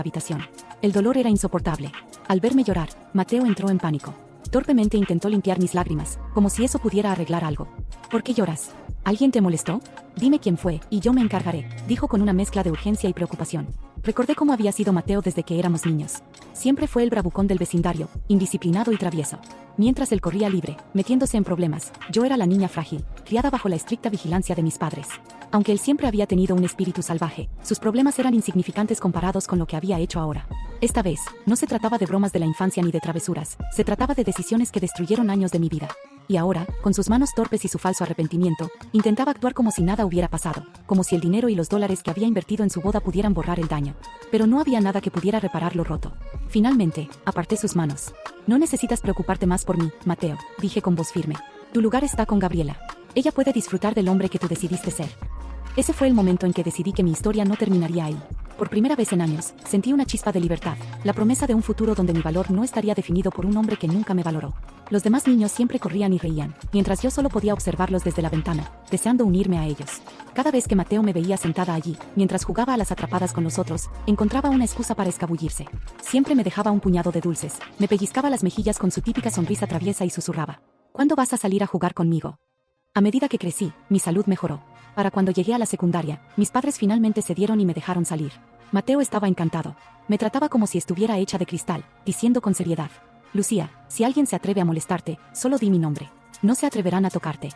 habitación. El dolor era insoportable. Al verme llorar, Mateo entró en pánico. Torpemente intentó limpiar mis lágrimas, como si eso pudiera arreglar algo. ¿Por qué lloras? ¿Alguien te molestó? Dime quién fue, y yo me encargaré, dijo con una mezcla de urgencia y preocupación. Recordé cómo había sido Mateo desde que éramos niños. Siempre fue el bravucón del vecindario, indisciplinado y travieso. Mientras él corría libre, metiéndose en problemas, yo era la niña frágil, criada bajo la estricta vigilancia de mis padres. Aunque él siempre había tenido un espíritu salvaje, sus problemas eran insignificantes comparados con lo que había hecho ahora. Esta vez, no se trataba de bromas de la infancia ni de travesuras, se trataba de decisiones que destruyeron años de mi vida. Y ahora, con sus manos torpes y su falso arrepentimiento, intentaba actuar como si nada hubiera pasado, como si el dinero y los dólares que había invertido en su boda pudieran borrar el daño. Pero no había nada que pudiera reparar lo roto. Finalmente, aparté sus manos. No necesitas preocuparte más por mí, Mateo, dije con voz firme. Tu lugar está con Gabriela. Ella puede disfrutar del hombre que tú decidiste ser. Ese fue el momento en que decidí que mi historia no terminaría ahí. Por primera vez en años, sentí una chispa de libertad, la promesa de un futuro donde mi valor no estaría definido por un hombre que nunca me valoró. Los demás niños siempre corrían y reían, mientras yo solo podía observarlos desde la ventana, deseando unirme a ellos. Cada vez que Mateo me veía sentada allí, mientras jugaba a las atrapadas con los otros, encontraba una excusa para escabullirse. Siempre me dejaba un puñado de dulces, me pellizcaba las mejillas con su típica sonrisa traviesa y susurraba: ¿Cuándo vas a salir a jugar conmigo? A medida que crecí, mi salud mejoró. Para cuando llegué a la secundaria, mis padres finalmente cedieron y me dejaron salir. Mateo estaba encantado. Me trataba como si estuviera hecha de cristal, diciendo con seriedad: Lucía, si alguien se atreve a molestarte, solo di mi nombre. No se atreverán a tocarte.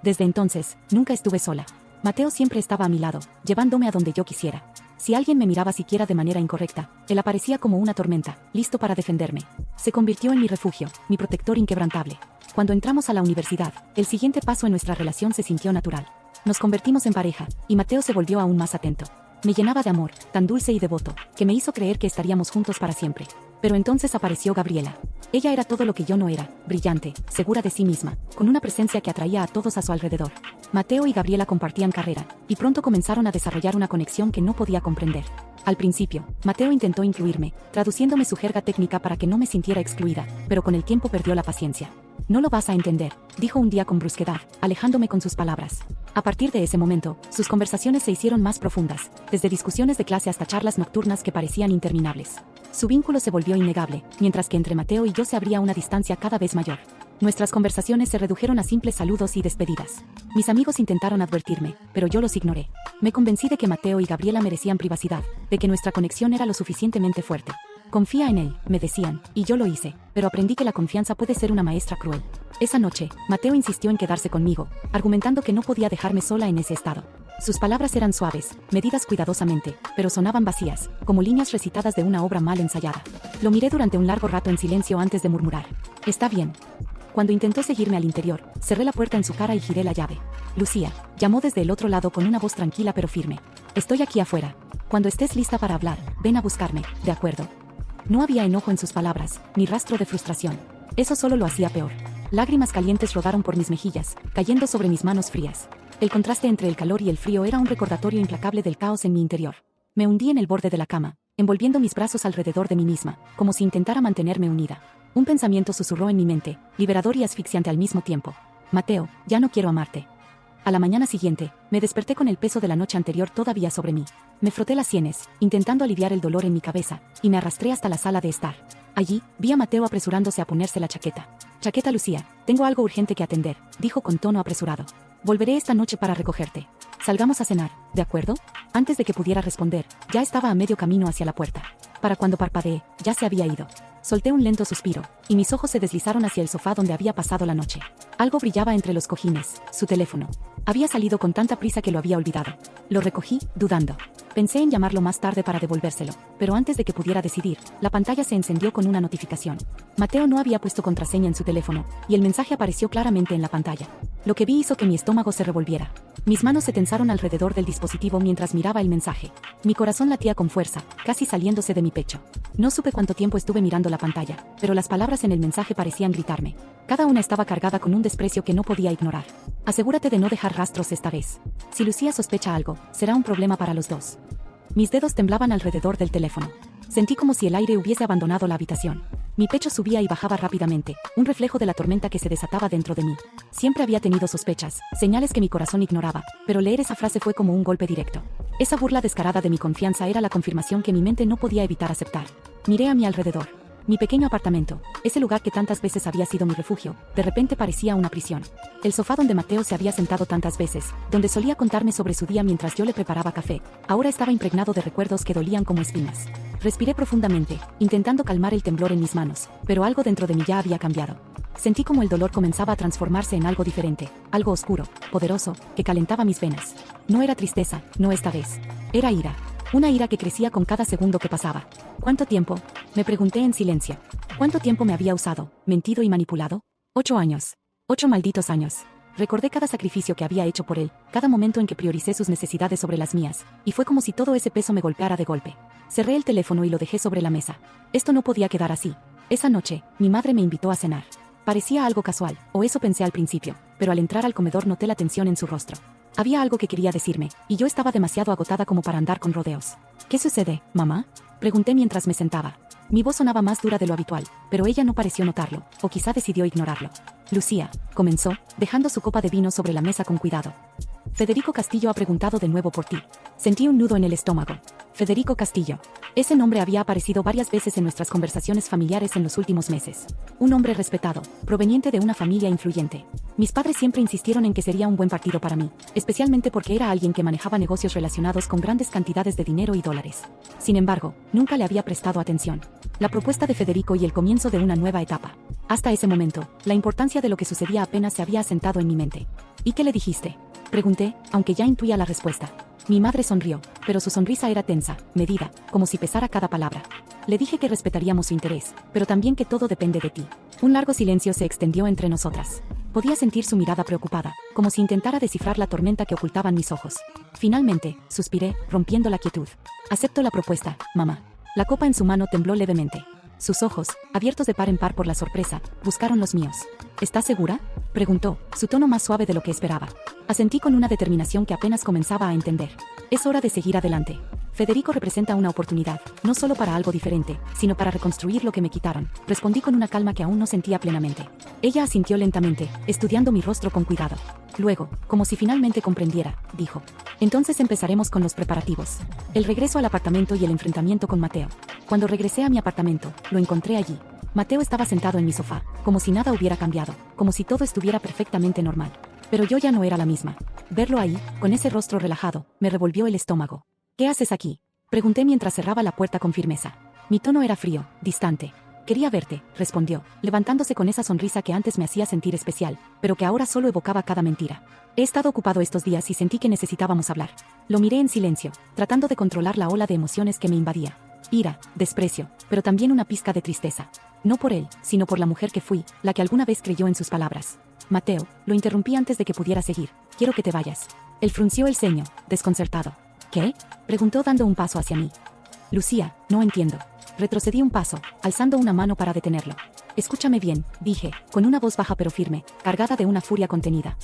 Desde entonces, nunca estuve sola. Mateo siempre estaba a mi lado, llevándome a donde yo quisiera. Si alguien me miraba siquiera de manera incorrecta, él aparecía como una tormenta, listo para defenderme. Se convirtió en mi refugio, mi protector inquebrantable. Cuando entramos a la universidad, el siguiente paso en nuestra relación se sintió natural. Nos convertimos en pareja, y Mateo se volvió aún más atento. Me llenaba de amor, tan dulce y devoto, que me hizo creer que estaríamos juntos para siempre. Pero entonces apareció Gabriela. Ella era todo lo que yo no era, brillante, segura de sí misma, con una presencia que atraía a todos a su alrededor. Mateo y Gabriela compartían carrera, y pronto comenzaron a desarrollar una conexión que no podía comprender. Al principio, Mateo intentó incluirme, traduciéndome su jerga técnica para que no me sintiera excluida, pero con el tiempo perdió la paciencia. No lo vas a entender, dijo un día con brusquedad, alejándome con sus palabras. A partir de ese momento, sus conversaciones se hicieron más profundas, desde discusiones de clase hasta charlas nocturnas que parecían interminables. Su vínculo se volvió innegable, mientras que entre Mateo y yo se abría una distancia cada vez mayor. Nuestras conversaciones se redujeron a simples saludos y despedidas. Mis amigos intentaron advertirme, pero yo los ignoré. Me convencí de que Mateo y Gabriela merecían privacidad, de que nuestra conexión era lo suficientemente fuerte. Confía en él, me decían, y yo lo hice, pero aprendí que la confianza puede ser una maestra cruel. Esa noche, Mateo insistió en quedarse conmigo, argumentando que no podía dejarme sola en ese estado. Sus palabras eran suaves, medidas cuidadosamente, pero sonaban vacías, como líneas recitadas de una obra mal ensayada. Lo miré durante un largo rato en silencio antes de murmurar: Está bien. Cuando intentó seguirme al interior, cerré la puerta en su cara y giré la llave. Lucía, llamó desde el otro lado con una voz tranquila pero firme. Estoy aquí afuera. Cuando estés lista para hablar, ven a buscarme, ¿de acuerdo? No había enojo en sus palabras, ni rastro de frustración. Eso solo lo hacía peor. Lágrimas calientes rodaron por mis mejillas, cayendo sobre mis manos frías. El contraste entre el calor y el frío era un recordatorio implacable del caos en mi interior. Me hundí en el borde de la cama, envolviendo mis brazos alrededor de mí misma, como si intentara mantenerme unida. Un pensamiento susurró en mi mente, liberador y asfixiante al mismo tiempo: Mateo, ya no quiero amarte. A la mañana siguiente, me desperté con el peso de la noche anterior todavía sobre mí. Me froté las sienes, intentando aliviar el dolor en mi cabeza, y me arrastré hasta la sala de estar. Allí, vi a Mateo apresurándose a ponerse la chaqueta. Chaqueta, Lucía, tengo algo urgente que atender, dijo con tono apresurado. Volveré esta noche para recogerte. Salgamos a cenar, ¿de acuerdo? Antes de que pudiera responder, ya estaba a medio camino hacia la puerta. Para cuando parpadeé, ya se había ido. Solté un lento suspiro, y mis ojos se deslizaron hacia el sofá donde había pasado la noche. Algo brillaba entre los cojines, su teléfono. Había salido con tanta prisa que lo había olvidado. Lo recogí, dudando. Pensé en llamarlo más tarde para devolvérselo, pero antes de que pudiera decidir, la pantalla se encendió con una notificación. Mateo no había puesto contraseña en su teléfono, y el mensaje apareció claramente en la pantalla. Lo que vi hizo que mi estómago se revolviera. Mis manos se tensaron alrededor del dispositivo mientras miraba el mensaje. Mi corazón latía con fuerza, casi saliéndose de mi pecho. No supe cuánto tiempo estuve mirando la pantalla, pero las palabras en el mensaje parecían gritarme. Cada una estaba cargada con un desprecio que no podía ignorar. Asegúrate de no dejar rastros esta vez. Si Lucía sospecha algo, será un problema para los dos. Mis dedos temblaban alrededor del teléfono. Sentí como si el aire hubiese abandonado la habitación. Mi pecho subía y bajaba rápidamente, un reflejo de la tormenta que se desataba dentro de mí. Siempre había tenido sospechas, señales que mi corazón ignoraba, pero leer esa frase fue como un golpe directo. Esa burla descarada de mi confianza era la confirmación que mi mente no podía evitar aceptar. Miré a mi alrededor. Mi pequeño apartamento, ese lugar que tantas veces había sido mi refugio, de repente parecía una prisión. El sofá donde Mateo se había sentado tantas veces, donde solía contarme sobre su día mientras yo le preparaba café, ahora estaba impregnado de recuerdos que dolían como espinas. Respiré profundamente, intentando calmar el temblor en mis manos, pero algo dentro de mí ya había cambiado. Sentí como el dolor comenzaba a transformarse en algo diferente, algo oscuro, poderoso, que calentaba mis venas. No era tristeza, no esta vez. Era ira. Una ira que crecía con cada segundo que pasaba. ¿Cuánto tiempo? Me pregunté en silencio. ¿Cuánto tiempo me había usado, mentido y manipulado? 8 años. 8 malditos años. Recordé cada sacrificio que había hecho por él, cada momento en que prioricé sus necesidades sobre las mías, y fue como si todo ese peso me golpeara de golpe. Cerré el teléfono y lo dejé sobre la mesa. Esto no podía quedar así. Esa noche, mi madre me invitó a cenar. Parecía algo casual, o eso pensé al principio, pero al entrar al comedor noté la tensión en su rostro. Había algo que quería decirme, y yo estaba demasiado agotada como para andar con rodeos. ¿Qué sucede, mamá? Pregunté mientras me sentaba. Mi voz sonaba más dura de lo habitual, pero ella no pareció notarlo, o quizá decidió ignorarlo. Lucía, comenzó, dejando su copa de vino sobre la mesa con cuidado. Federico Castillo ha preguntado de nuevo por ti. Sentí un nudo en el estómago. Federico Castillo. Ese nombre había aparecido varias veces en nuestras conversaciones familiares en los últimos meses. Un hombre respetado, proveniente de una familia influyente. Mis padres siempre insistieron en que sería un buen partido para mí, especialmente porque era alguien que manejaba negocios relacionados con grandes cantidades de dinero y dólares. Sin embargo, nunca le había prestado atención. La propuesta de Federico y el comienzo de una nueva etapa. Hasta ese momento, la importancia de lo que sucedía apenas se había asentado en mi mente. ¿Y qué le dijiste? Pregunté, aunque ya intuía la respuesta. Mi madre sonrió, pero su sonrisa era tensa, medida, como si pesara cada palabra. Le dije que respetaríamos su interés, pero también que todo depende de ti. Un largo silencio se extendió entre nosotras. Podía sentir su mirada preocupada, como si intentara descifrar la tormenta que ocultaban mis ojos. Finalmente, suspiré, rompiendo la quietud. Acepto la propuesta, mamá. La copa en su mano tembló levemente. Sus ojos, abiertos de par en par por la sorpresa, buscaron los míos. ¿Estás segura? Preguntó, su tono más suave de lo que esperaba. Asentí con una determinación que apenas comenzaba a entender. Es hora de seguir adelante. Federico representa una oportunidad, no solo para algo diferente, sino para reconstruir lo que me quitaron. Respondí con una calma que aún no sentía plenamente. Ella asintió lentamente, estudiando mi rostro con cuidado. Luego, como si finalmente comprendiera, dijo: entonces empezaremos con los preparativos. El regreso al apartamento y el enfrentamiento con Mateo. Cuando regresé a mi apartamento, lo encontré allí. Mateo estaba sentado en mi sofá, como si nada hubiera cambiado, como si todo estuviera perfectamente normal. Pero yo ya no era la misma. Verlo ahí, con ese rostro relajado, me revolvió el estómago. ¿Qué haces aquí? Pregunté mientras cerraba la puerta con firmeza. Mi tono era frío, distante. Quería verte, respondió, levantándose con esa sonrisa que antes me hacía sentir especial, pero que ahora solo evocaba cada mentira. He estado ocupado estos días y sentí que necesitábamos hablar. Lo miré en silencio, tratando de controlar la ola de emociones que me invadía. Ira, desprecio, pero también una pizca de tristeza. No por él, sino por la mujer que fui, la que alguna vez creyó en sus palabras. Mateo, lo interrumpí antes de que pudiera seguir. Quiero que te vayas. Él frunció el ceño, desconcertado. ¿Qué? Preguntó dando un paso hacia mí. Lucía, no entiendo. Retrocedí un paso, alzando una mano para detenerlo. Escúchame bien, dije, con una voz baja pero firme, cargada de una furia contenida.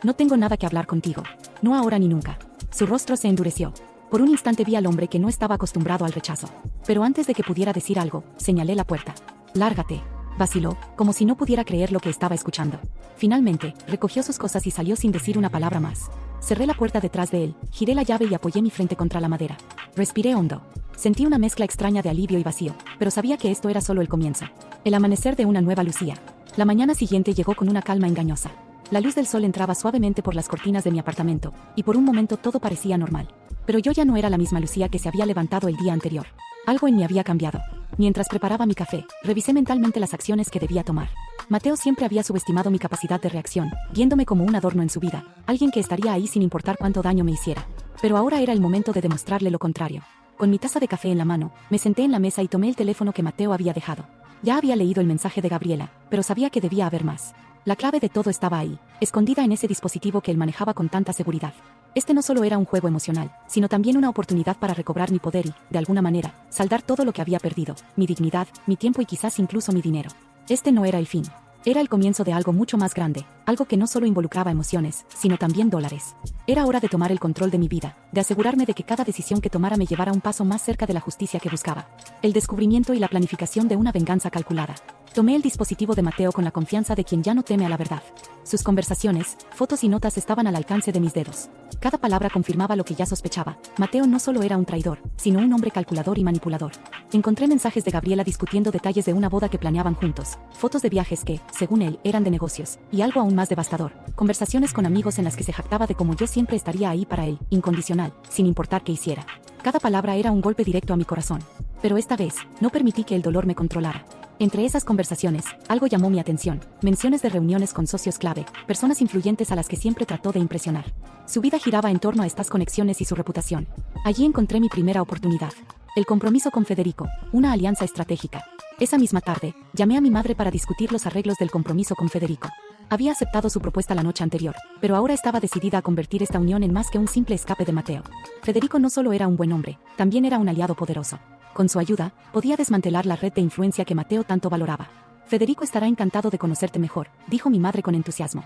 No tengo nada que hablar contigo. No ahora ni nunca. Su rostro se endureció. Por un instante vi al hombre que no estaba acostumbrado al rechazo. Pero antes de que pudiera decir algo, señalé la puerta. Lárgate. Vaciló, como si no pudiera creer lo que estaba escuchando. Finalmente, recogió sus cosas y salió sin decir una palabra más. Cerré la puerta detrás de él, giré la llave y apoyé mi frente contra la madera. Respiré hondo. Sentí una mezcla extraña de alivio y vacío, pero sabía que esto era solo el comienzo. El amanecer de una nueva Lucía. La mañana siguiente llegó con una calma engañosa. La luz del sol entraba suavemente por las cortinas de mi apartamento, y por un momento todo parecía normal. Pero yo ya no era la misma Lucía que se había levantado el día anterior. Algo en mí había cambiado. Mientras preparaba mi café, revisé mentalmente las acciones que debía tomar. Mateo siempre había subestimado mi capacidad de reacción, viéndome como un adorno en su vida, alguien que estaría ahí sin importar cuánto daño me hiciera. Pero ahora era el momento de demostrarle lo contrario. Con mi taza de café en la mano, me senté en la mesa y tomé el teléfono que Mateo había dejado. Ya había leído el mensaje de Gabriela, pero sabía que debía haber más. La clave de todo estaba ahí, escondida en ese dispositivo que él manejaba con tanta seguridad. Este no solo era un juego emocional, sino también una oportunidad para recobrar mi poder y, de alguna manera, saldar todo lo que había perdido, mi dignidad, mi tiempo y quizás incluso mi dinero. Este no era el fin. Era el comienzo de algo mucho más grande, algo que no solo involucraba emociones, sino también dólares. Era hora de tomar el control de mi vida, de asegurarme de que cada decisión que tomara me llevara un paso más cerca de la justicia que buscaba. El descubrimiento y la planificación de una venganza calculada. Tomé el dispositivo de Mateo con la confianza de quien ya no teme a la verdad. Sus conversaciones, fotos y notas estaban al alcance de mis dedos. Cada palabra confirmaba lo que ya sospechaba. Mateo no solo era un traidor, sino un hombre calculador y manipulador. Encontré mensajes de Gabriela discutiendo detalles de una boda que planeaban juntos, fotos de viajes que, según él, eran de negocios, y algo aún más devastador, conversaciones con amigos en las que se jactaba de cómo yo siempre estaría ahí para él, incondicional, sin importar qué hiciera. Cada palabra era un golpe directo a mi corazón. Pero esta vez, no permití que el dolor me controlara. Entre esas conversaciones, algo llamó mi atención, menciones de reuniones con socios clave, personas influyentes a las que siempre trató de impresionar. Su vida giraba en torno a estas conexiones y su reputación. Allí encontré mi primera oportunidad. El compromiso con Federico, una alianza estratégica. Esa misma tarde, llamé a mi madre para discutir los arreglos del compromiso con Federico. Había aceptado su propuesta la noche anterior, pero ahora estaba decidida a convertir esta unión en más que un simple escape de Mateo. Federico no solo era un buen hombre, también era un aliado poderoso. Con su ayuda, podía desmantelar la red de influencia que Mateo tanto valoraba. Federico estará encantado de conocerte mejor, dijo mi madre con entusiasmo.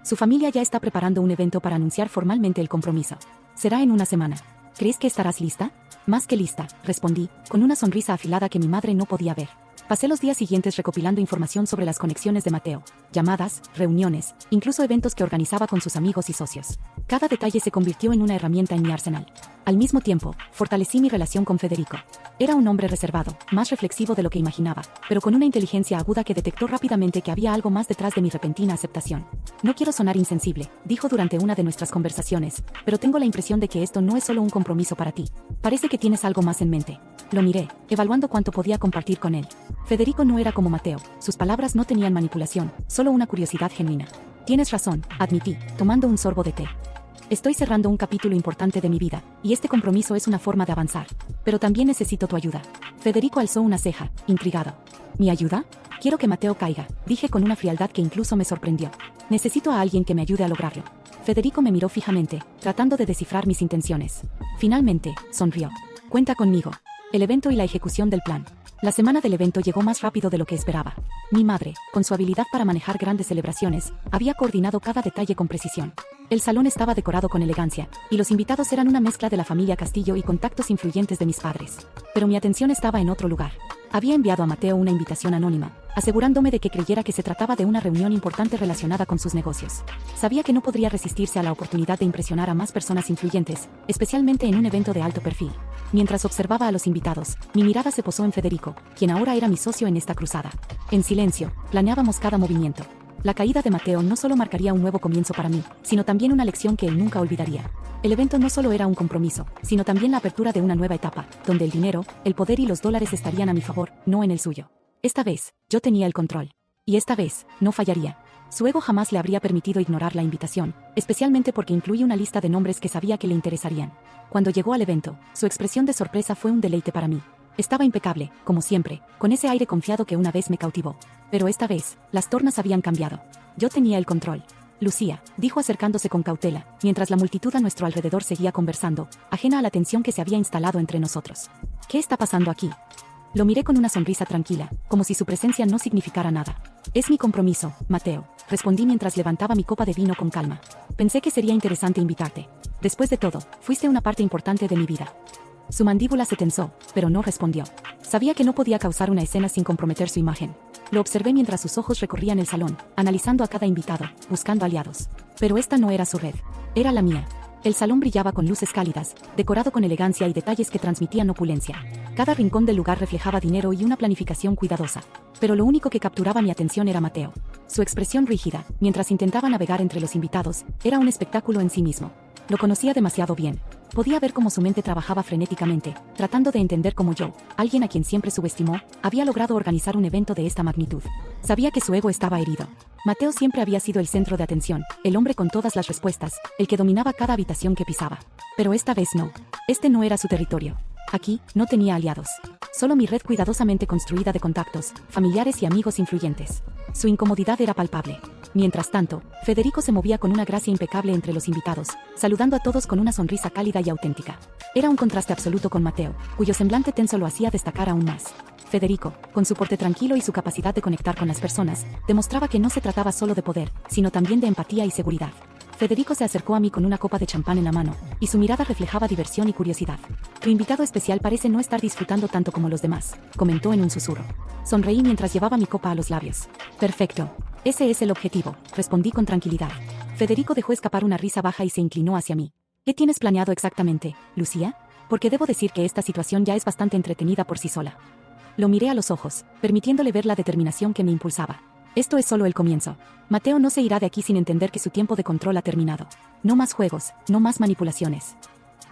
Su familia ya está preparando un evento para anunciar formalmente el compromiso. Será en una semana. ¿Crees que estarás lista? Más que lista, respondí, con una sonrisa afilada que mi madre no podía ver. Pasé los días siguientes recopilando información sobre las conexiones de Mateo, llamadas, reuniones, incluso eventos que organizaba con sus amigos y socios. Cada detalle se convirtió en una herramienta en mi arsenal. Al mismo tiempo, fortalecí mi relación con Federico. Era un hombre reservado, más reflexivo de lo que imaginaba, pero con una inteligencia aguda que detectó rápidamente que había algo más detrás de mi repentina aceptación. No quiero sonar insensible, dijo durante una de nuestras conversaciones, pero tengo la impresión de que esto no es solo un compromiso para ti. Parece que tienes algo más en mente. Lo miré, evaluando cuánto podía compartir con él. Federico no era como Mateo, sus palabras no tenían manipulación, solo una curiosidad genuina. Tienes razón, admití, tomando un sorbo de té. Estoy cerrando un capítulo importante de mi vida, y este compromiso es una forma de avanzar. Pero también necesito tu ayuda. Federico alzó una ceja, intrigado. ¿Mi ayuda? Quiero que Mateo caiga, dije con una frialdad que incluso me sorprendió. Necesito a alguien que me ayude a lograrlo. Federico me miró fijamente, tratando de descifrar mis intenciones. Finalmente, sonrió. Cuenta conmigo. El evento y la ejecución del plan. La semana del evento llegó más rápido de lo que esperaba. Mi madre, con su habilidad para manejar grandes celebraciones, había coordinado cada detalle con precisión. El salón estaba decorado con elegancia, y los invitados eran una mezcla de la familia Castillo y contactos influyentes de mis padres. Pero mi atención estaba en otro lugar. Había enviado a Mateo una invitación anónima, asegurándome de que creyera que se trataba de una reunión importante relacionada con sus negocios. Sabía que no podría resistirse a la oportunidad de impresionar a más personas influyentes, especialmente en un evento de alto perfil. Mientras observaba a los invitados, mi mirada se posó en Federico, quien ahora era mi socio en esta cruzada. En silencio, planeábamos cada movimiento. La caída de Mateo no solo marcaría un nuevo comienzo para mí, sino también una lección que él nunca olvidaría. El evento no solo era un compromiso, sino también la apertura de una nueva etapa, donde el dinero, el poder y los dólares estarían a mi favor, no en el suyo. Esta vez, yo tenía el control. Y esta vez, no fallaría. Su ego jamás le habría permitido ignorar la invitación, especialmente porque incluía una lista de nombres que sabía que le interesarían. Cuando llegó al evento, su expresión de sorpresa fue un deleite para mí. Estaba impecable, como siempre, con ese aire confiado que una vez me cautivó. Pero esta vez, las tornas habían cambiado. Yo tenía el control. Lucía, dijo acercándose con cautela, mientras la multitud a nuestro alrededor seguía conversando, ajena a la tensión que se había instalado entre nosotros. ¿Qué está pasando aquí? Lo miré con una sonrisa tranquila, como si su presencia no significara nada. Es mi compromiso, Mateo, respondí mientras levantaba mi copa de vino con calma. Pensé que sería interesante invitarte. Después de todo, fuiste una parte importante de mi vida. Su mandíbula se tensó, pero no respondió. Sabía que no podía causar una escena sin comprometer su imagen. Lo observé mientras sus ojos recorrían el salón, analizando a cada invitado, buscando aliados. Pero esta no era su red. Era la mía. El salón brillaba con luces cálidas, decorado con elegancia y detalles que transmitían opulencia. Cada rincón del lugar reflejaba dinero y una planificación cuidadosa. Pero lo único que capturaba mi atención era Mateo. Su expresión rígida, mientras intentaba navegar entre los invitados, era un espectáculo en sí mismo. Lo conocía demasiado bien. Podía ver cómo su mente trabajaba frenéticamente, tratando de entender cómo yo, alguien a quien siempre subestimó, había logrado organizar un evento de esta magnitud. Sabía que su ego estaba herido. Mateo siempre había sido el centro de atención, el hombre con todas las respuestas, el que dominaba cada habitación que pisaba. Pero esta vez no. Este no era su territorio. Aquí, no tenía aliados. Solo mi red cuidadosamente construida de contactos, familiares y amigos influyentes. Su incomodidad era palpable. Mientras tanto, Federico se movía con una gracia impecable entre los invitados, saludando a todos con una sonrisa cálida y auténtica. Era un contraste absoluto con Mateo, cuyo semblante tenso lo hacía destacar aún más. Federico, con su porte tranquilo y su capacidad de conectar con las personas, demostraba que no se trataba solo de poder, sino también de empatía y seguridad. Federico se acercó a mí con una copa de champán en la mano, y su mirada reflejaba diversión y curiosidad. Tu invitado especial parece no estar disfrutando tanto como los demás, comentó en un susurro. Sonreí mientras llevaba mi copa a los labios. Perfecto. Ese es el objetivo, respondí con tranquilidad. Federico dejó escapar una risa baja y se inclinó hacia mí. ¿Qué tienes planeado exactamente, Lucía? Porque debo decir que esta situación ya es bastante entretenida por sí sola. Lo miré a los ojos, permitiéndole ver la determinación que me impulsaba. Esto es solo el comienzo. Mateo no se irá de aquí sin entender que su tiempo de control ha terminado. No más juegos, no más manipulaciones.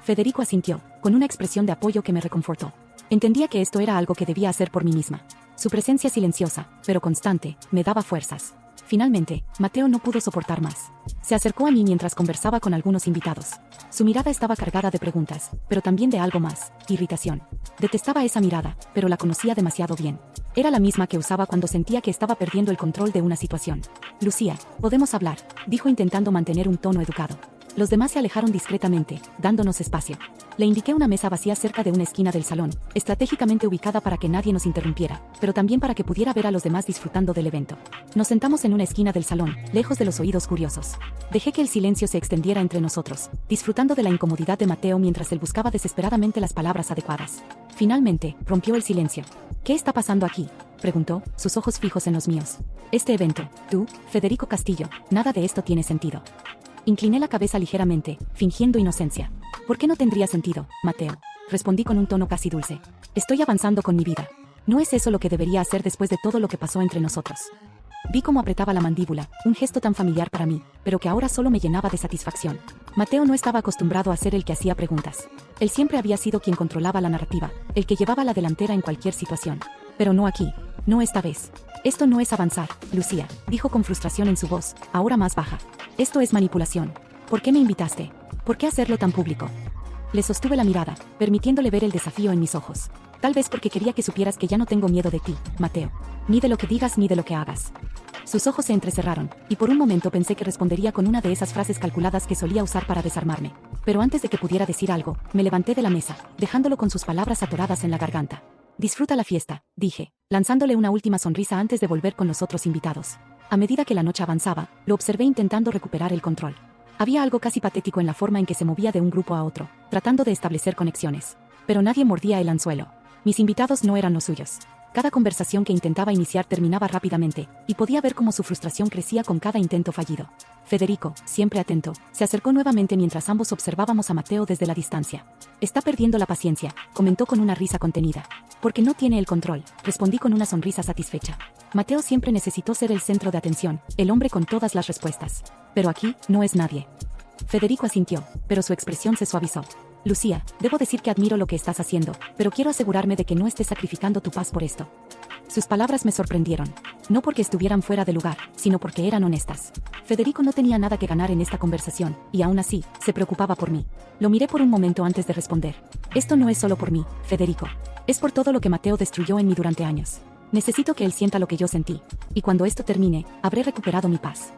Federico asintió, con una expresión de apoyo que me reconfortó. Entendía que esto era algo que debía hacer por mí misma. Su presencia silenciosa, pero constante, me daba fuerzas. Finalmente, Mateo no pudo soportar más. Se acercó a mí mientras conversaba con algunos invitados. Su mirada estaba cargada de preguntas, pero también de algo más, irritación. Detestaba esa mirada, pero la conocía demasiado bien. Era la misma que usaba cuando sentía que estaba perdiendo el control de una situación. Lucía, podemos hablar, dijo intentando mantener un tono educado. Los demás se alejaron discretamente, dándonos espacio. Le indiqué una mesa vacía cerca de una esquina del salón, estratégicamente ubicada para que nadie nos interrumpiera, pero también para que pudiera ver a los demás disfrutando del evento. Nos sentamos en una esquina del salón, lejos de los oídos curiosos. Dejé que el silencio se extendiera entre nosotros, disfrutando de la incomodidad de Mateo mientras él buscaba desesperadamente las palabras adecuadas. Finalmente, rompió el silencio. ¿Qué está pasando aquí?, preguntó, sus ojos fijos en los míos. Este evento, tú, Federico Castillo, nada de esto tiene sentido. Incliné la cabeza ligeramente, fingiendo inocencia. ¿Por qué no tendría sentido, Mateo? Respondí con un tono casi dulce. Estoy avanzando con mi vida. ¿No es eso lo que debería hacer después de todo lo que pasó entre nosotros? Vi cómo apretaba la mandíbula, un gesto tan familiar para mí, pero que ahora solo me llenaba de satisfacción. Mateo no estaba acostumbrado a ser el que hacía preguntas. Él siempre había sido quien controlaba la narrativa, el que llevaba la delantera en cualquier situación. Pero no aquí, no esta vez. Esto no es avanzar, Lucía, dijo con frustración en su voz, ahora más baja. Esto es manipulación. ¿Por qué me invitaste? ¿Por qué hacerlo tan público? Le sostuve la mirada, permitiéndole ver el desafío en mis ojos. Tal vez porque quería que supieras que ya no tengo miedo de ti, Mateo. Ni de lo que digas ni de lo que hagas. Sus ojos se entrecerraron, y por un momento pensé que respondería con una de esas frases calculadas que solía usar para desarmarme. Pero antes de que pudiera decir algo, me levanté de la mesa, dejándolo con sus palabras atoradas en la garganta. Disfruta la fiesta, dije, lanzándole una última sonrisa antes de volver con los otros invitados. A medida que la noche avanzaba, lo observé intentando recuperar el control. Había algo casi patético en la forma en que se movía de un grupo a otro, tratando de establecer conexiones. Pero nadie mordía el anzuelo. Mis invitados no eran los suyos. Cada conversación que intentaba iniciar terminaba rápidamente, y podía ver cómo su frustración crecía con cada intento fallido. Federico, siempre atento, se acercó nuevamente mientras ambos observábamos a Mateo desde la distancia. Está perdiendo la paciencia, comentó con una risa contenida. Porque no tiene el control, respondí con una sonrisa satisfecha. Mateo siempre necesitó ser el centro de atención, el hombre con todas las respuestas. Pero aquí, no es nadie. Federico asintió, pero su expresión se suavizó. Lucía, debo decir que admiro lo que estás haciendo, pero quiero asegurarme de que no estés sacrificando tu paz por esto. Sus palabras me sorprendieron. No porque estuvieran fuera de lugar, sino porque eran honestas. Federico no tenía nada que ganar en esta conversación, y aún así, se preocupaba por mí. Lo miré por un momento antes de responder. Esto no es solo por mí, Federico. Es por todo lo que Mateo destruyó en mí durante años. Necesito que él sienta lo que yo sentí. Y cuando esto termine, habré recuperado mi paz.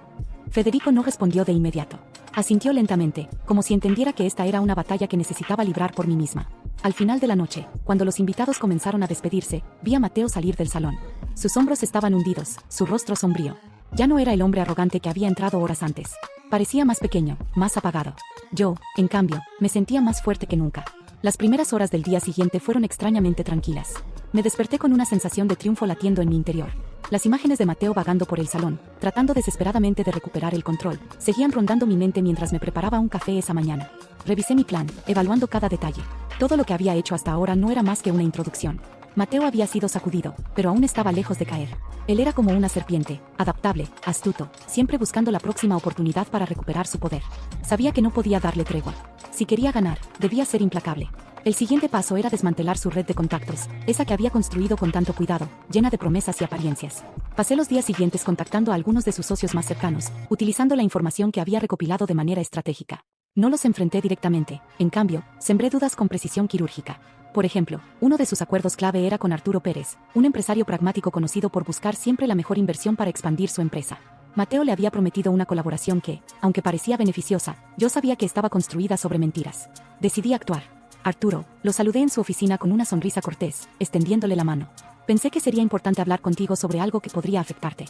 Federico no respondió de inmediato. Asintió lentamente, como si entendiera que esta era una batalla que necesitaba librar por mí misma. Al final de la noche, cuando los invitados comenzaron a despedirse, vi a Mateo salir del salón. Sus hombros estaban hundidos, su rostro sombrío. Ya no era el hombre arrogante que había entrado horas antes. Parecía más pequeño, más apagado. Yo, en cambio, me sentía más fuerte que nunca. Las primeras horas del día siguiente fueron extrañamente tranquilas. Me desperté con una sensación de triunfo latiendo en mi interior. Las imágenes de Mateo vagando por el salón, tratando desesperadamente de recuperar el control, seguían rondando mi mente mientras me preparaba un café esa mañana. Revisé mi plan, evaluando cada detalle. Todo lo que había hecho hasta ahora no era más que una introducción. Mateo había sido sacudido, pero aún estaba lejos de caer. Él era como una serpiente, adaptable, astuto, siempre buscando la próxima oportunidad para recuperar su poder. Sabía que no podía darle tregua. Si quería ganar, debía ser implacable. El siguiente paso era desmantelar su red de contactos, esa que había construido con tanto cuidado, llena de promesas y apariencias. Pasé los días siguientes contactando a algunos de sus socios más cercanos, utilizando la información que había recopilado de manera estratégica. No los enfrenté directamente, en cambio, sembré dudas con precisión quirúrgica. Por ejemplo, uno de sus acuerdos clave era con Arturo Pérez, un empresario pragmático conocido por buscar siempre la mejor inversión para expandir su empresa. Mateo le había prometido una colaboración que, aunque parecía beneficiosa, yo sabía que estaba construida sobre mentiras. Decidí actuar. Arturo, lo saludé en su oficina con una sonrisa cortés, extendiéndole la mano. Pensé que sería importante hablar contigo sobre algo que podría afectarte.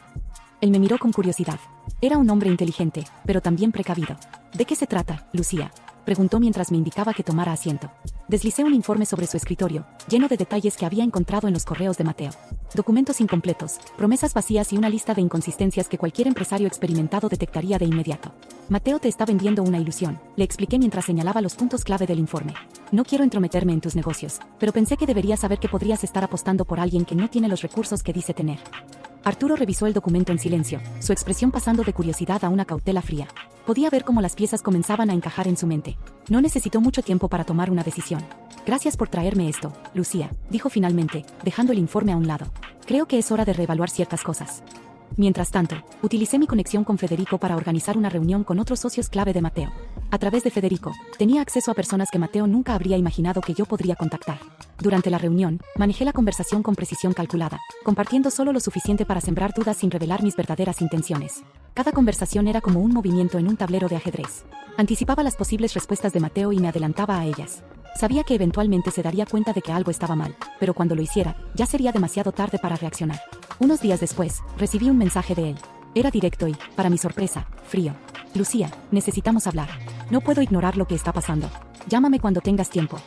Él me miró con curiosidad. Era un hombre inteligente, pero también precavido. ¿De qué se trata, Lucía?, preguntó mientras me indicaba que tomara asiento. Deslicé un informe sobre su escritorio, lleno de detalles que había encontrado en los correos de Mateo. Documentos incompletos, promesas vacías y una lista de inconsistencias que cualquier empresario experimentado detectaría de inmediato. Mateo te está vendiendo una ilusión, le expliqué mientras señalaba los puntos clave del informe. No quiero entrometerme en tus negocios, pero pensé que deberías saber que podrías estar apostando por alguien que no tiene los recursos que dice tener. Arturo revisó el documento en silencio, su expresión pasando de curiosidad a una cautela fría. Podía ver cómo las piezas comenzaban a encajar en su mente. No necesitó mucho tiempo para tomar una decisión. Gracias por traerme esto, Lucía, dijo finalmente, dejando el informe a un lado. Creo que es hora de reevaluar ciertas cosas. Mientras tanto, utilicé mi conexión con Federico para organizar una reunión con otros socios clave de Mateo. A través de Federico, tenía acceso a personas que Mateo nunca habría imaginado que yo podría contactar. Durante la reunión, manejé la conversación con precisión calculada, compartiendo solo lo suficiente para sembrar dudas sin revelar mis verdaderas intenciones. Cada conversación era como un movimiento en un tablero de ajedrez. Anticipaba las posibles respuestas de Mateo y me adelantaba a ellas. Sabía que eventualmente se daría cuenta de que algo estaba mal, pero cuando lo hiciera, ya sería demasiado tarde para reaccionar. Unos días después, recibí un mensaje de él. Era directo y, para mi sorpresa, frío. Lucía, necesitamos hablar. No puedo ignorar lo que está pasando. Llámame cuando tengas tiempo.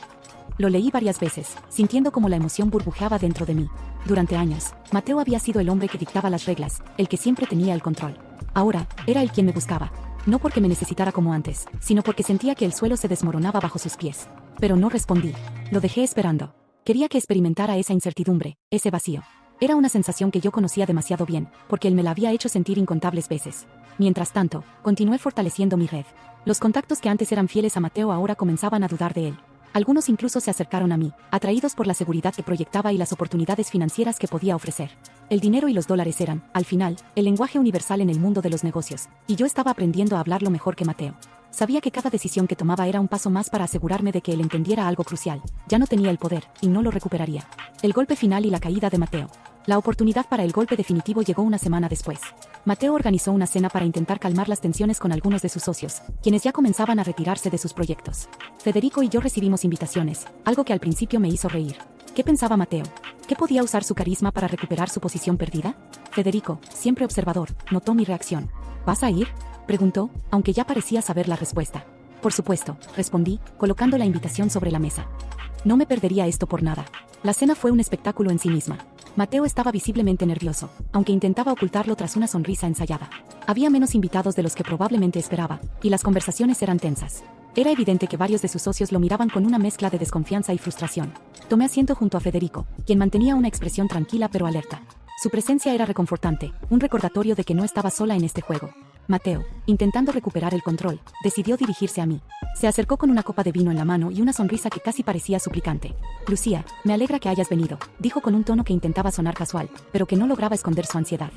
Lo leí varias veces, sintiendo como la emoción burbujeaba dentro de mí. Durante años, Mateo había sido el hombre que dictaba las reglas, el que siempre tenía el control. Ahora, era él quien me buscaba. No porque me necesitara como antes, sino porque sentía que el suelo se desmoronaba bajo sus pies. Pero no respondí. Lo dejé esperando. Quería que experimentara esa incertidumbre, ese vacío. Era una sensación que yo conocía demasiado bien, porque él me la había hecho sentir incontables veces. Mientras tanto, continué fortaleciendo mi red. Los contactos que antes eran fieles a Mateo ahora comenzaban a dudar de él. Algunos incluso se acercaron a mí, atraídos por la seguridad que proyectaba y las oportunidades financieras que podía ofrecer. El dinero y los dólares eran, al final, el lenguaje universal en el mundo de los negocios, y yo estaba aprendiendo a hablarlo mejor que Mateo. Sabía que cada decisión que tomaba era un paso más para asegurarme de que él entendiera algo crucial. Ya no tenía el poder, y no lo recuperaría. El golpe final y la caída de Mateo. La oportunidad para el golpe definitivo llegó una semana después. Mateo organizó una cena para intentar calmar las tensiones con algunos de sus socios, quienes ya comenzaban a retirarse de sus proyectos. Federico y yo recibimos invitaciones, algo que al principio me hizo reír. ¿Qué pensaba Mateo? ¿Qué podía usar su carisma para recuperar su posición perdida? Federico, siempre observador, notó mi reacción. ¿Vas a ir?, preguntó, aunque ya parecía saber la respuesta. Por supuesto, respondí, colocando la invitación sobre la mesa. No me perdería esto por nada. La cena fue un espectáculo en sí misma. Mateo estaba visiblemente nervioso, aunque intentaba ocultarlo tras una sonrisa ensayada. Había menos invitados de los que probablemente esperaba, y las conversaciones eran tensas. Era evidente que varios de sus socios lo miraban con una mezcla de desconfianza y frustración. Tomé asiento junto a Federico, quien mantenía una expresión tranquila pero alerta. Su presencia era reconfortante, un recordatorio de que no estaba sola en este juego. Mateo, intentando recuperar el control, decidió dirigirse a mí. Se acercó con una copa de vino en la mano y una sonrisa que casi parecía suplicante. Lucía, me alegra que hayas venido, dijo con un tono que intentaba sonar casual, pero que no lograba esconder su ansiedad.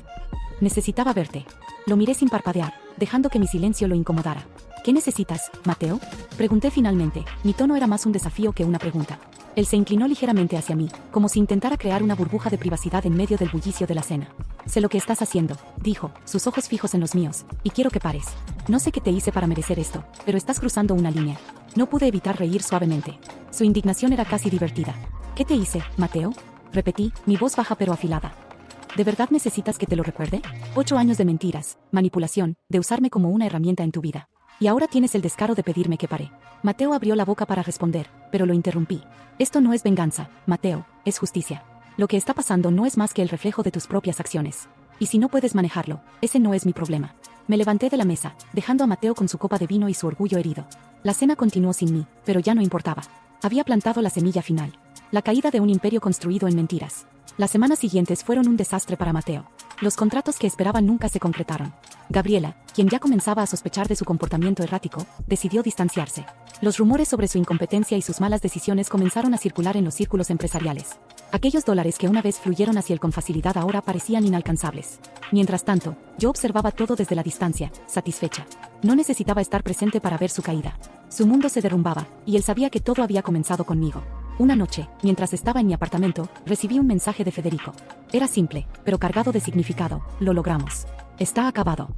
Necesitaba verte. Lo miré sin parpadear, dejando que mi silencio lo incomodara. ¿Qué necesitas, Mateo?, pregunté finalmente. Mi tono era más un desafío que una pregunta. Él se inclinó ligeramente hacia mí, como si intentara crear una burbuja de privacidad en medio del bullicio de la cena. Sé lo que estás haciendo, dijo, sus ojos fijos en los míos, y quiero que pares. No sé qué te hice para merecer esto, pero estás cruzando una línea. No pude evitar reír suavemente. Su indignación era casi divertida. ¿Qué te hice, Mateo?, repetí, mi voz baja pero afilada. ¿De verdad necesitas que te lo recuerde? 8 años de mentiras, manipulación, de usarme como una herramienta en tu vida. Y ahora tienes el descaro de pedirme que pare. Mateo abrió la boca para responder, pero lo interrumpí. Esto no es venganza, Mateo, es justicia. Lo que está pasando no es más que el reflejo de tus propias acciones. Y si no puedes manejarlo, ese no es mi problema. Me levanté de la mesa, dejando a Mateo con su copa de vino y su orgullo herido. La cena continuó sin mí, pero ya no importaba. Había plantado la semilla final. La caída de un imperio construido en mentiras. Las semanas siguientes fueron un desastre para Mateo. Los contratos que esperaba nunca se concretaron. Gabriela, quien ya comenzaba a sospechar de su comportamiento errático, decidió distanciarse. Los rumores sobre su incompetencia y sus malas decisiones comenzaron a circular en los círculos empresariales. Aquellos dólares que una vez fluyeron hacia él con facilidad ahora parecían inalcanzables. Mientras tanto, yo observaba todo desde la distancia, satisfecha. No necesitaba estar presente para ver su caída. Su mundo se derrumbaba, y él sabía que todo había comenzado conmigo. Una noche, mientras estaba en mi apartamento, recibí un mensaje de Federico. Era simple, pero cargado de significado. Lo logramos. Está acabado.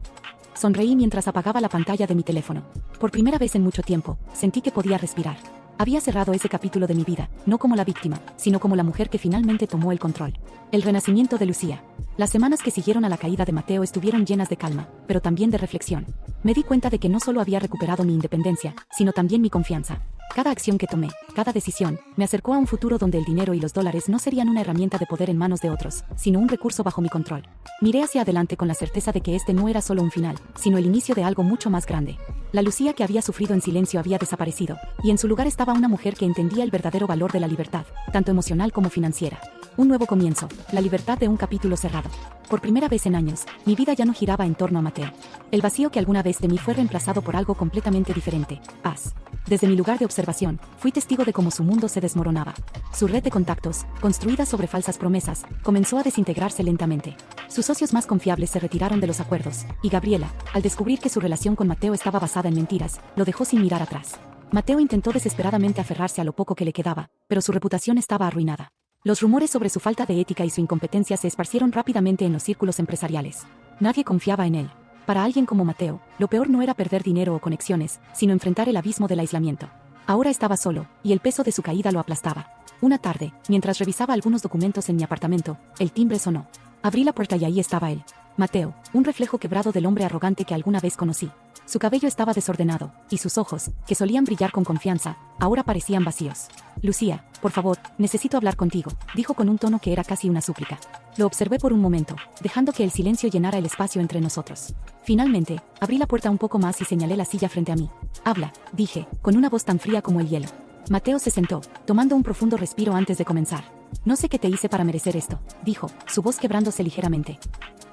Sonreí mientras apagaba la pantalla de mi teléfono. Por primera vez en mucho tiempo, sentí que podía respirar. Había cerrado ese capítulo de mi vida, no como la víctima, sino como la mujer que finalmente tomó el control. El renacimiento de Lucía. Las semanas que siguieron a la caída de Mateo estuvieron llenas de calma, pero también de reflexión. Me di cuenta de que no solo había recuperado mi independencia, sino también mi confianza. Cada acción que tomé, cada decisión, me acercó a un futuro donde el dinero y los dólares no serían una herramienta de poder en manos de otros, sino un recurso bajo mi control. Miré hacia adelante con la certeza de que este no era solo un final, sino el inicio de algo mucho más grande. La Lucía que había sufrido en silencio había desaparecido, y en su lugar estaba una mujer que entendía el verdadero valor de la libertad, tanto emocional como financiera. Un nuevo comienzo, la libertad de un capítulo cerrado. Por primera vez en años, mi vida ya no giraba en torno a Mateo. El vacío que alguna vez temí fue reemplazado por algo completamente diferente: paz. Desde mi lugar de observación, fui testigo de cómo su mundo se desmoronaba. Su red de contactos, construida sobre falsas promesas, comenzó a desintegrarse lentamente. Sus socios más confiables se retiraron de los acuerdos, y Gabriela, al descubrir que su relación con Mateo estaba basada en mentiras, lo dejó sin mirar atrás. Mateo intentó desesperadamente aferrarse a lo poco que le quedaba, pero su reputación estaba arruinada. Los rumores sobre su falta de ética y su incompetencia se esparcieron rápidamente en los círculos empresariales. Nadie confiaba en él. Para alguien como Mateo, lo peor no era perder dinero o conexiones, sino enfrentar el abismo del aislamiento. Ahora estaba solo, y el peso de su caída lo aplastaba. Una tarde, mientras revisaba algunos documentos en mi apartamento, el timbre sonó. Abrí la puerta y ahí estaba él. Mateo, un reflejo quebrado del hombre arrogante que alguna vez conocí. Su cabello estaba desordenado, y sus ojos, que solían brillar con confianza, ahora parecían vacíos. Lucía, por favor, necesito hablar contigo, dijo con un tono que era casi una súplica. Lo observé por un momento, dejando que el silencio llenara el espacio entre nosotros. Finalmente, abrí la puerta un poco más y señalé la silla frente a mí. Habla, dije, con una voz tan fría como el hielo. Mateo se sentó, tomando un profundo respiro antes de comenzar. No sé qué te hice para merecer esto, dijo, su voz quebrándose ligeramente.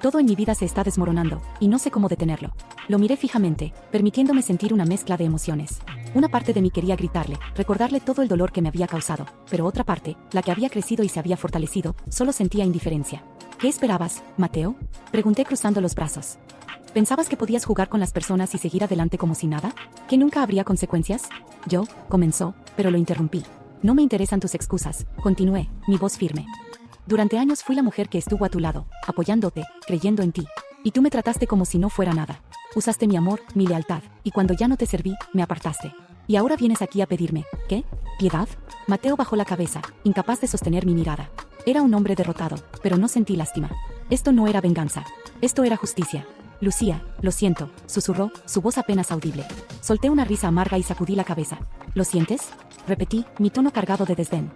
Todo en mi vida se está desmoronando, y no sé cómo detenerlo. Lo miré fijamente, permitiéndome sentir una mezcla de emociones. Una parte de mí quería gritarle, recordarle todo el dolor que me había causado, pero otra parte, la que había crecido y se había fortalecido, solo sentía indiferencia. ¿Qué esperabas, Mateo? Pregunté cruzando los brazos. ¿Pensabas que podías jugar con las personas y seguir adelante como si nada? ¿Que nunca habría consecuencias? Comenzó, pero lo interrumpí. No me interesan tus excusas, continué, mi voz firme. Durante años fui la mujer que estuvo a tu lado, apoyándote, creyendo en ti. Y tú me trataste como si no fuera nada. Usaste mi amor, mi lealtad, y cuando ya no te serví, me apartaste. Y ahora vienes aquí a pedirme, ¿qué? ¿Piedad? Mateo bajó la cabeza, incapaz de sostener mi mirada. Era un hombre derrotado, pero no sentí lástima. Esto no era venganza. Esto era justicia. Lucía, lo siento, susurró, su voz apenas audible. Solté una risa amarga y sacudí la cabeza. ¿Lo sientes? Repetí, mi tono cargado de desdén.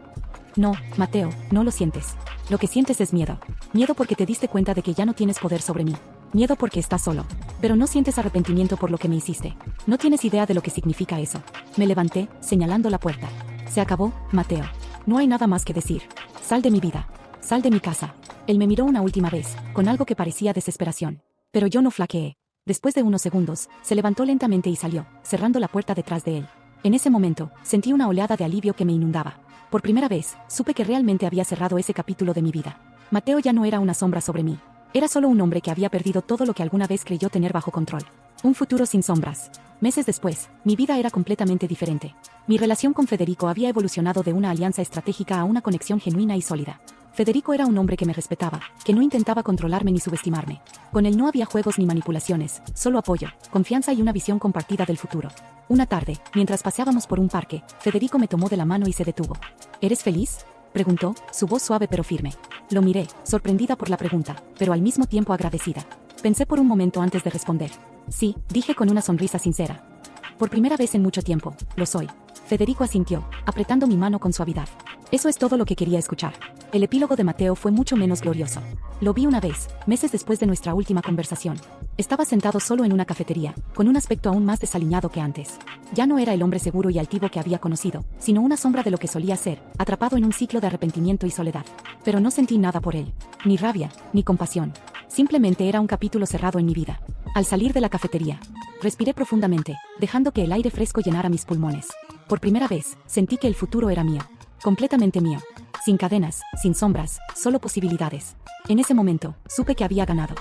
No, Mateo, no lo sientes. Lo que sientes es miedo. Miedo porque te diste cuenta de que ya no tienes poder sobre mí. Miedo porque estás solo. Pero no sientes arrepentimiento por lo que me hiciste. No tienes idea de lo que significa eso. Me levanté, señalando la puerta. Se acabó, Mateo. No hay nada más que decir. Sal de mi vida. Sal de mi casa. Él me miró una última vez, con algo que parecía desesperación. Pero yo no flaqueé. Después de unos segundos, se levantó lentamente y salió, cerrando la puerta detrás de él. En ese momento, sentí una oleada de alivio que me inundaba. Por primera vez, supe que realmente había cerrado ese capítulo de mi vida. Mateo ya no era una sombra sobre mí. Era solo un hombre que había perdido todo lo que alguna vez creyó tener bajo control. Un futuro sin sombras. Meses después, mi vida era completamente diferente. Mi relación con Federico había evolucionado de una alianza estratégica a una conexión genuina y sólida. Federico era un hombre que me respetaba, que no intentaba controlarme ni subestimarme. Con él no había juegos ni manipulaciones, solo apoyo, confianza y una visión compartida del futuro. Una tarde, mientras paseábamos por un parque, Federico me tomó de la mano y se detuvo. ¿Eres feliz?, preguntó, su voz suave pero firme. Lo miré, sorprendida por la pregunta, pero al mismo tiempo agradecida. Pensé por un momento antes de responder. Sí, dije con una sonrisa sincera. Por primera vez en mucho tiempo, lo soy. Federico asintió, apretando mi mano con suavidad. Eso es todo lo que quería escuchar. El epílogo de Mateo fue mucho menos glorioso. Lo vi una vez, meses después de nuestra última conversación. Estaba sentado solo en una cafetería, con un aspecto aún más desaliñado que antes. Ya no era el hombre seguro y altivo que había conocido, sino una sombra de lo que solía ser, atrapado en un ciclo de arrepentimiento y soledad. Pero no sentí nada por él, ni rabia, ni compasión. Simplemente era un capítulo cerrado en mi vida. Al salir de la cafetería, respiré profundamente, dejando que el aire fresco llenara mis pulmones. Por primera vez, sentí que el futuro era mío. Completamente mío. Sin cadenas, sin sombras, solo posibilidades. En ese momento, supe que había ganado.